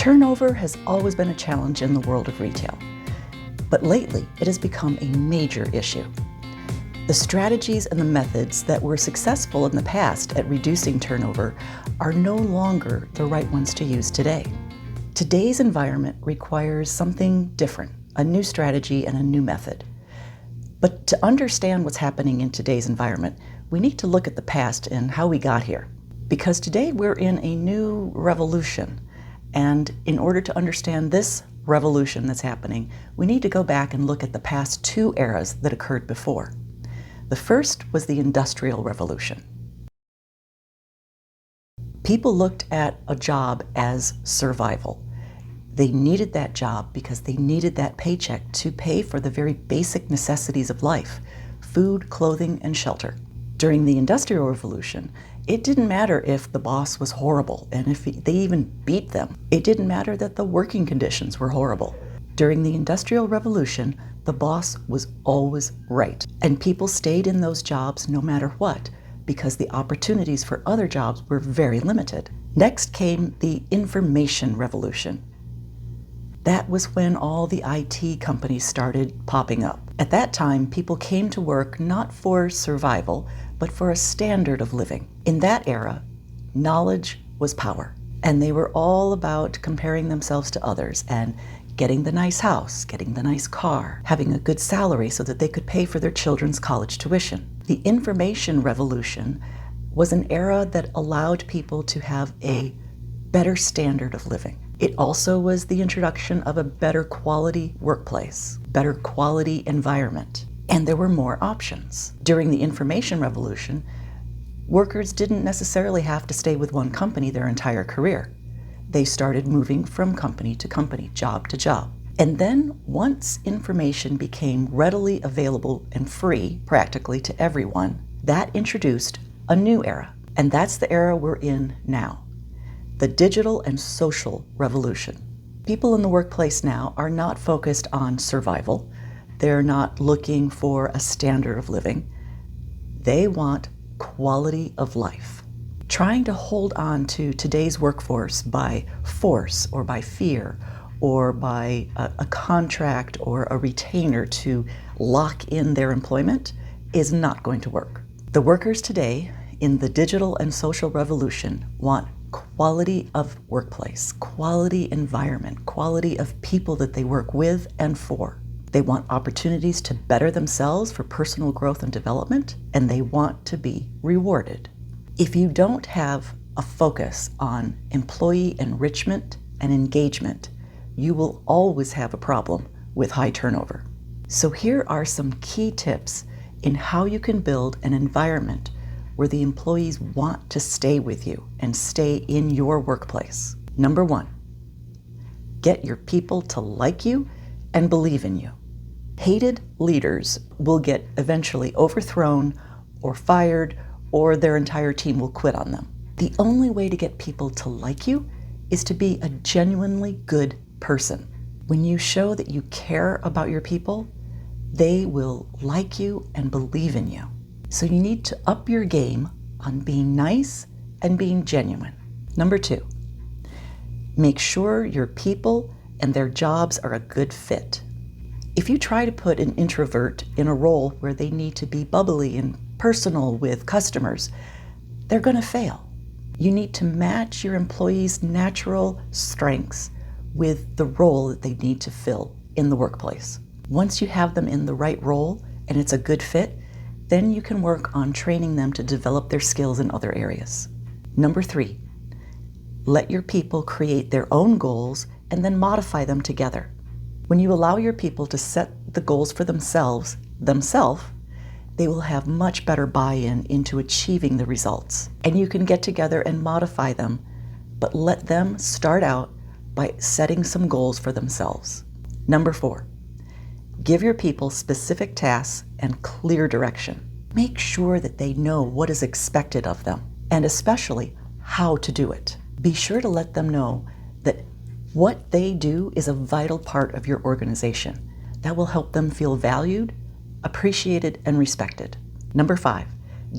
Turnover has always been a challenge in the world of retail, but lately it has become a major issue. The strategies and the methods that were successful in the past at reducing turnover are no longer the right ones to use today. Today's environment requires something different, a new strategy and a new method. But to understand what's happening in today's environment, we need to look at the past and how we got here. Because today we're in a new revolution, and in order to understand this revolution that's happening, we need to go back and look at the past two eras that occurred before. The first was the Industrial Revolution. People looked at a job as survival. They needed that job because they needed that paycheck to pay for the very basic necessities of life: food, clothing, and shelter. During the Industrial Revolution, it didn't matter if the boss was horrible and if they even beat them. It didn't matter that the working conditions were horrible. During the Industrial Revolution, the boss was always right, and people stayed in those jobs no matter what, because the opportunities for other jobs were very limited. Next came the Information Revolution. That was when all the IT companies started popping up. At that time, people came to work not for survival, but for a standard of living. In that era, knowledge was power, and they were all about comparing themselves to others and getting the nice house, getting the nice car, having a good salary so that they could pay for their children's college tuition. The Information Revolution was an era that allowed people to have a better standard of living. It also was the introduction of a better quality workplace, better quality environment, and there were more options. During the Information Revolution, workers didn't necessarily have to stay with one company their entire career. They started moving from company to company, job to job. And then once information became readily available and free, practically to everyone, that introduced a new era. And that's the era we're in now, the digital and social revolution. People in the workplace now are not focused on survival. They're not looking for a standard of living. They want quality of life. Trying to hold on to today's workforce by force or by fear or by a contract or a retainer to lock in their employment is not going to work. The workers today in the digital and social revolution want quality of workplace, quality environment, quality of people that they work with and for. They want opportunities to better themselves for personal growth and development, and they want to be rewarded. If you don't have a focus on employee enrichment and engagement, you will always have a problem with high turnover. So here are some key tips in how you can build an environment where the employees want to stay with you and stay in your workplace. Number one, get your people to like you and believe in you. Hated leaders will get eventually overthrown or fired, or their entire team will quit on them. The only way to get people to like you is to be a genuinely good person. When you show that you care about your people, they will like you and believe in you. So you need to up your game on being nice and being genuine. Number two, make sure your people and their jobs are a good fit. If you try to put an introvert in a role where they need to be bubbly and personal with customers, they're going to fail. You need to match your employees' natural strengths with the role that they need to fill in the workplace. Once you have them in the right role and it's a good fit, then you can work on training them to develop their skills in other areas. Number three, let your people create their own goals and then modify them together. When you allow your people to set the goals for themselves, they will have much better buy-in into achieving the results. And you can get together and modify them, but let them start out by setting some goals for themselves. Number four, give your people specific tasks and clear direction. Make sure that they know what is expected of them, and especially how to do it. Be sure to let them know that what they do is a vital part of your organization. That will help them feel valued, appreciated, and respected. Number five,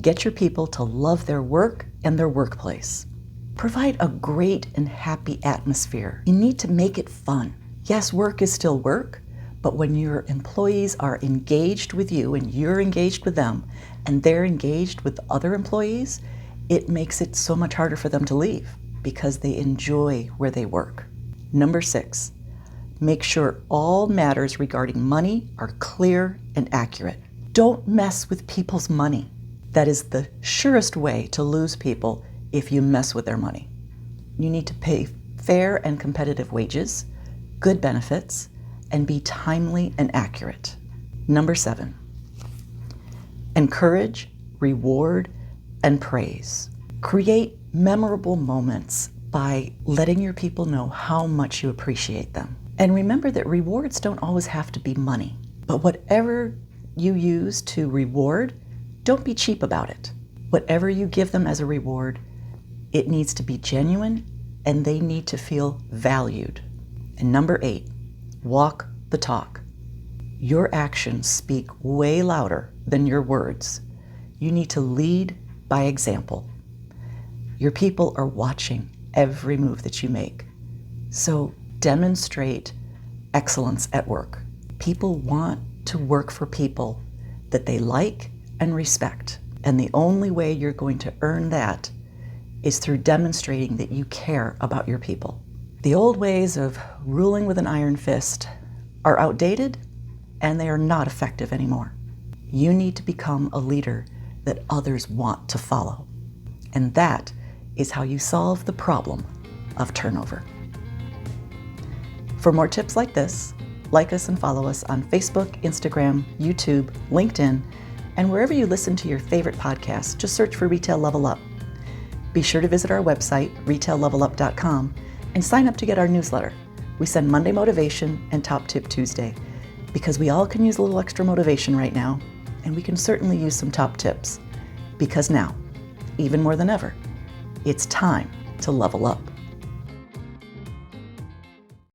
get your people to love their work and their workplace. Provide a great and happy atmosphere. You need to make it fun. Yes, work is still work, but when your employees are engaged with you and you're engaged with them and they're engaged with other employees, it makes it so much harder for them to leave because they enjoy where they work. Number 6, make sure all matters regarding money are clear and accurate. Don't mess with people's money. That is the surest way to lose people if you mess with their money. You need to pay fair and competitive wages, good benefits, and be timely and accurate. Number 7, encourage, reward, and praise. Create memorable moments by letting your people know how much you appreciate them. And remember that rewards don't always have to be money, but whatever you use to reward, don't be cheap about it. Whatever you give them as a reward, it needs to be genuine and they need to feel valued. And number 8, walk the talk. Your actions speak way louder than your words. You need to lead by example. Your people are watching every move that you make. So demonstrate excellence at work. People want to work for people that they like and respect. And the only way you're going to earn that is through demonstrating that you care about your people. The old ways of ruling with an iron fist are outdated and they are not effective anymore. You need to become a leader that others want to follow. And that is how you solve the problem of turnover. For more tips like this, like us and follow us on Facebook, Instagram, YouTube, LinkedIn, and wherever you listen to your favorite podcasts. Just search for Retail Level Up. Be sure to visit our website, retaillevelup.com, and sign up to get our newsletter. We send Monday Motivation and Top Tip Tuesday because we all can use a little extra motivation right now, and we can certainly use some top tips because now, even more than ever, it's time to level up.